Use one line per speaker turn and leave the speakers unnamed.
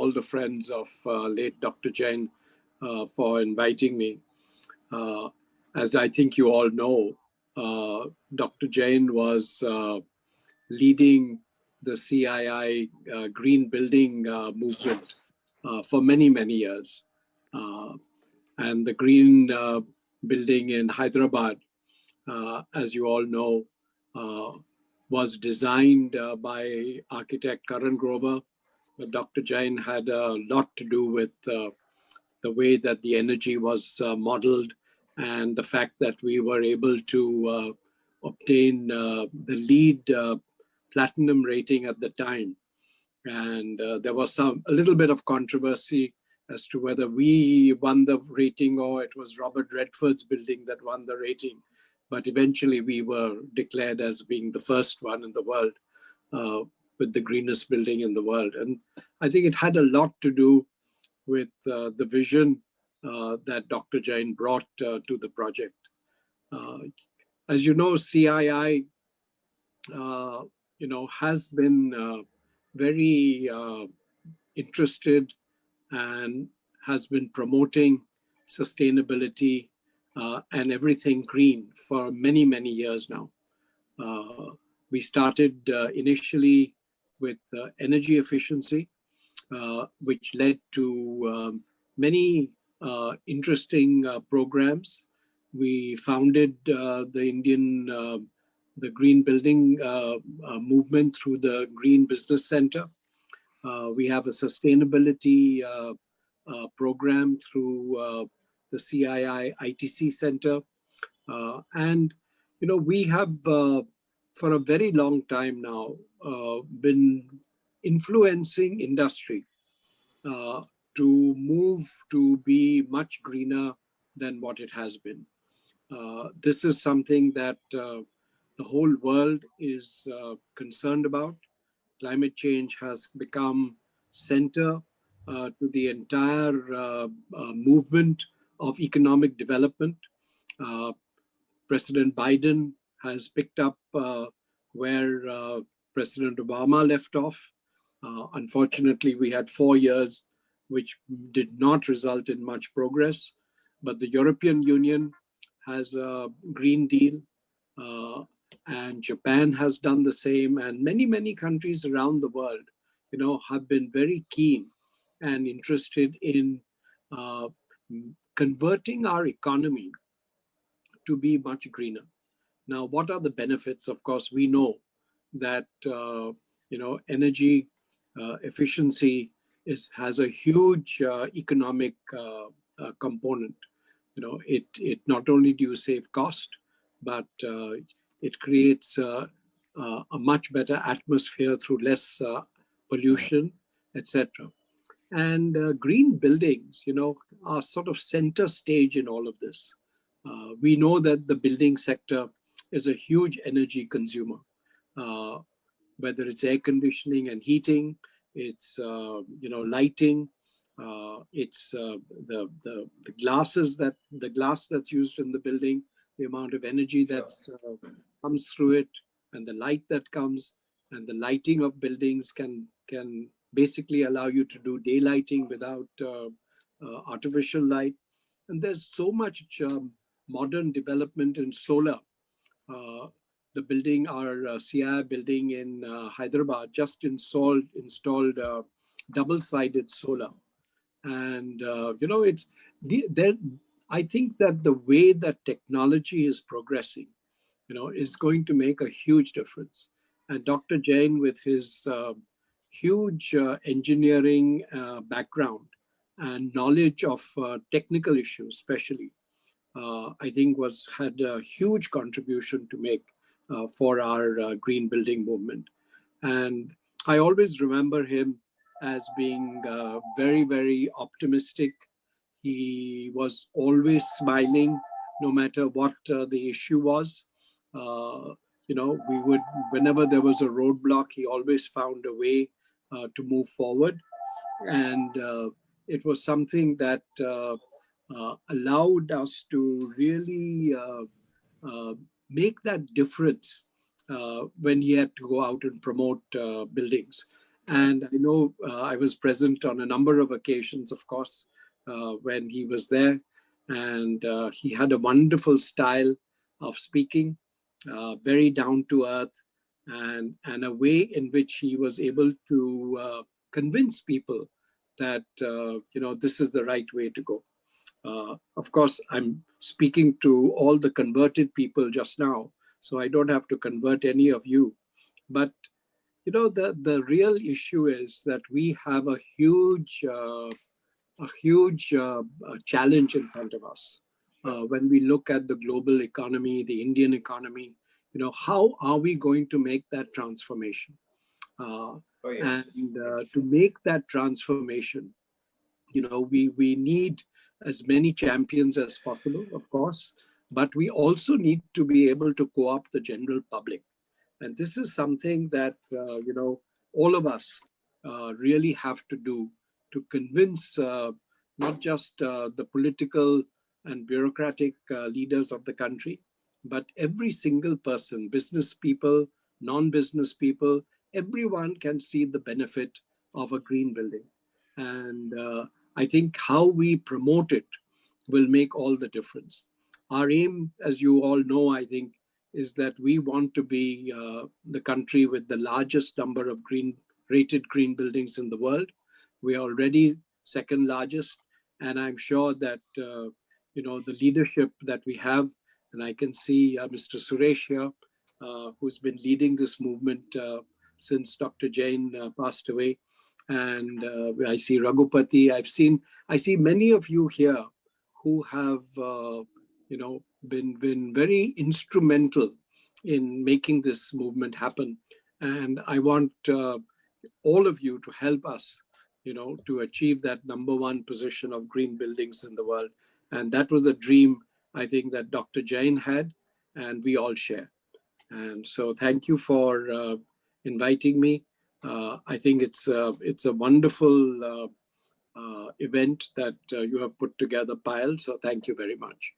all the friends of late Dr. Jain for inviting me. Uh, as I think you all know, Dr. Jain was leading the CII green building movement for many, many years. Uh, and the green building in Hyderabad, as you all know, was designed by architect Karan Grover. But Dr. Jain had a lot to do with the way that the energy was modeled and the fact that we were able to obtain the lead platinum rating at the time. And there was a little bit of controversy as to whether we won the rating or it was Robert Redford's building that won the rating. But eventually we were declared as being the first one in the world uh, with the greenest building in the world. And I think it had a lot to do with the vision that Dr. Jain brought to the project. Uh, as you know, CII, has been very interested and has been promoting sustainability and everything green for many, many years now. We started initially with energy efficiency, which led to many interesting programs. We founded the Green Building movement through the Green Business Center. We have a sustainability program through the CII ITC Center. And, we have for a very long time now been influencing industry to move to be much greener than what it has been. This is something that the whole world is concerned about. Climate change has become center to the entire movement of economic development. Uh, President Biden has picked up where President Obama left off. Unfortunately, we had 4 years which did not result in much progress. But the European Union has a Green Deal, and Japan has done the same, and many, many countries around the world, have been very keen and interested in uh, converting our economy to be much greener. Now, what are the benefits? Of course, we know that energy efficiency has a huge economic component. It not only do you save cost, but it creates a much better atmosphere through less pollution, etc. And green buildings, are sort of center stage in all of this. We know that the building sector is a huge energy consumer, uh, whether it's air conditioning and heating, it's lighting, it's the glass that's used in the building, the amount of energy that comes through it, and the light that comes, and the lighting of buildings can basically allow you to do daylighting without artificial light. And there's so much modern development in solar. Uh, our CII building in Hyderabad just installed double-sided solar, and it's there. I think that the way that technology is progressing, is going to make a huge difference. And Dr. Jain, with his huge engineering background and knowledge of technical issues, especially, I think had a huge contribution to make for our green building movement. And I always remember him as being very, very optimistic. He was always smiling, no matter what the issue was. Whenever there was a roadblock, he always found a way to move forward. And it was something that allowed us to really make that difference when he had to go out and promote buildings. And I know I was present on a number of occasions, of course, when he was there. And he had a wonderful style of speaking, very down to earth, and a way in which he was able to convince people that, this is the right way to go. Of course, I'm speaking to all the converted people just now, so I don't have to convert any of you. But the real issue is that we have a huge challenge in front of us. When we look at the global economy, the Indian economy, how are we going to make that transformation?
Oh, yes.
And
Yes.
to make that transformation, we need as many champions as possible, of course, but we also need to be able to co-opt the general public. And this is something that, all of us really have to do to convince not just the political and bureaucratic leaders of the country, but every single person, business people, non-business people, everyone can see the benefit of a green building. And I think how we promote it will make all the difference. Our aim, as you all know, I think, is that we want to be the country with the largest number of rated green buildings in the world. We are already second largest, and I'm sure that the leadership that we have, and I can see Mr. Suresh here, who's been leading this movement since Dr. Jain passed away, and I see Raghupati. I see many of you here who have been very instrumental in making this movement happen. And I want all of you to help us, to achieve that number one position of green buildings in the world. And that was a dream, I think, that Dr. Jain had, and we all share. And so thank you for inviting me. I think it's a wonderful event that you have put together, Payal. So thank you very much.